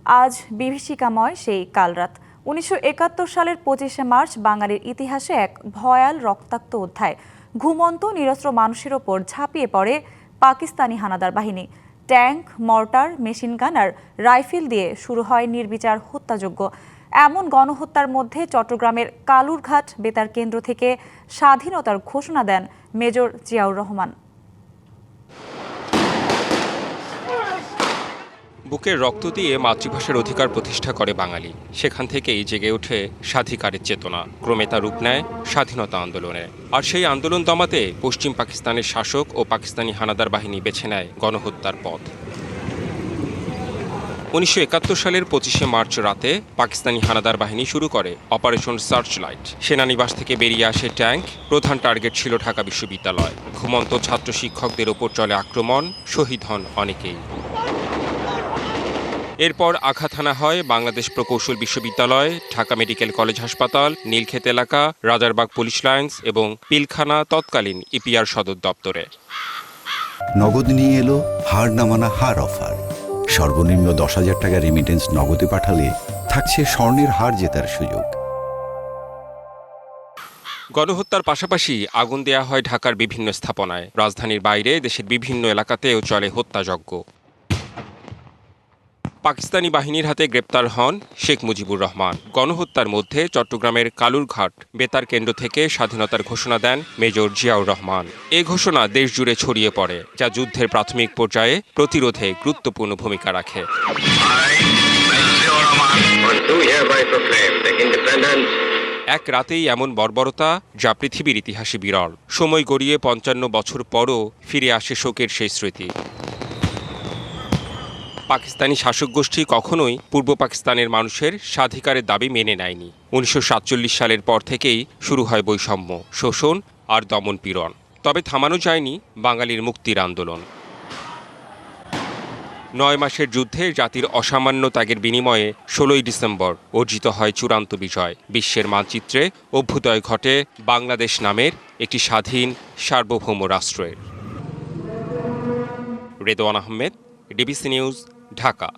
আজ বিভীষিকাময় সেই কালরাত। ১৯৭১ সালের ২৫শে মার্চ বাঙালির ইতিহাসে এক ভয়াল রক্তাক্ত অধ্যায়। ঘুমন্ত নিরস্ত্র মানুষের ওপর ঝাঁপিয়ে পড়ে পাকিস্তানি হানাদার বাহিনী। ট্যাঙ্ক, মর্টার, মেশিনগান আর রাইফেল দিয়ে শুরু হয় নির্বিচার হত্যাযজ্ঞ। এমন গণহত্যার মধ্যে চট্টগ্রামের কালুরঘাট বেতার কেন্দ্র থেকে স্বাধীনতার ঘোষণা দেন মেজর জিয়াউর রহমান। বুকের রক্ত দিয়ে মাতৃভাষার অধিকার প্রতিষ্ঠা করে বাঙালি। সেখান থেকেই জেগে ওঠে স্বাধিকারের চেতনা, ক্রমে তা রূপ নেয় স্বাধীনতা আন্দোলনে। আর সেই আন্দোলন দমাতে পশ্চিম পাকিস্তানের শাসক ও পাকিস্তানি হানাদার বাহিনী বেছে নেয় গণহত্যার পথ। ১৯৭১ সালের ২৫শে মার্চ রাতে পাকিস্তানি হানাদার বাহিনী শুরু করে অপারেশন সার্চলাইট। সেনানিবাস থেকে বেরিয়ে আসে ট্যাঙ্ক। প্রধান টার্গেট ছিল ঢাকা বিশ্ববিদ্যালয়। ঘুমন্ত ছাত্র শিক্ষকদের ওপর চলে আক্রমণ, শহীদ হন অনেকেই। এরপর আঘাত হানা হয় বাংলাদেশ প্রকৌশল বিশ্ববিদ্যালয়, ঢাকা মেডিকেল কলেজ হাসপাতাল, নীলক্ষেত এলাকা, রাজারবাগ পুলিশ লাইন্স এবং পিলখানা তৎকালীন ইপিআর সদর দপ্তরে। নগদ নিয়ে এলো হার না মানা হার অফার। সর্বনিম্ন ১০,০০০ টাকা রেমিটেন্স নগদে পাঠালে থাকছে স্বর্ণের হার জেতার সুযোগ। গণহত্যার পাশাপাশি আগুন দেয়া হয় ঢাকার বিভিন্ন স্থাপনায়। রাজধানীর বাইরে দেশের বিভিন্ন এলাকাতেও চলে হত্যাযজ্ঞ। পাকিস্তানি বাহিনীর হাতে গ্রেপ্তার হন শেখ মুজিবুর রহমান। গণহত্যার মধ্যে চট্টগ্রামের কালুরঘাট বেতার কেন্দ্র থেকে স্বাধীনতার ঘোষণা দেন মেজর জিয়াউর রহমান। এ ঘোষণা দেশ জুড়ে ছড়িয়ে পড়ে, যা যুদ্ধের প্রাথমিক পর্যায়ে প্রতিরোধে গুরুত্বপূর্ণ ভূমিকা রাখে। এক রাতেই এমন বর্বরতা, যা পৃথিবীর ইতিহাসে বিরল। সময় গড়িয়ে ৫৫ বছর পরও ফিরে আসে শোকের সেই স্মৃতি। পাকিস্তানি শাসক গোষ্ঠী কখনোই পূর্ব পাকিস্তানের মানুষের স্বাধিকারের দাবি মেনে নেয়নি। ১৯৪৭ সালের পর থেকেই শুরু হয় বৈষম্য, শোষণ আর দমন পীড়ন। তবে থামানো যায়নি বাঙালির মুক্তির আন্দোলন। ৯ মাসের যুদ্ধে জাতির অসামান্য ত্যাগের বিনিময়ে ১৬ই ডিসেম্বর অর্জিত হয় চূড়ান্ত বিজয়। বিশ্বের মানচিত্রে অভ্যুদয় ঘটে বাংলাদেশ নামের একটি স্বাধীন সার্বভৌম রাষ্ট্রের। Redwan Ahmed, DBC news, Dhaka.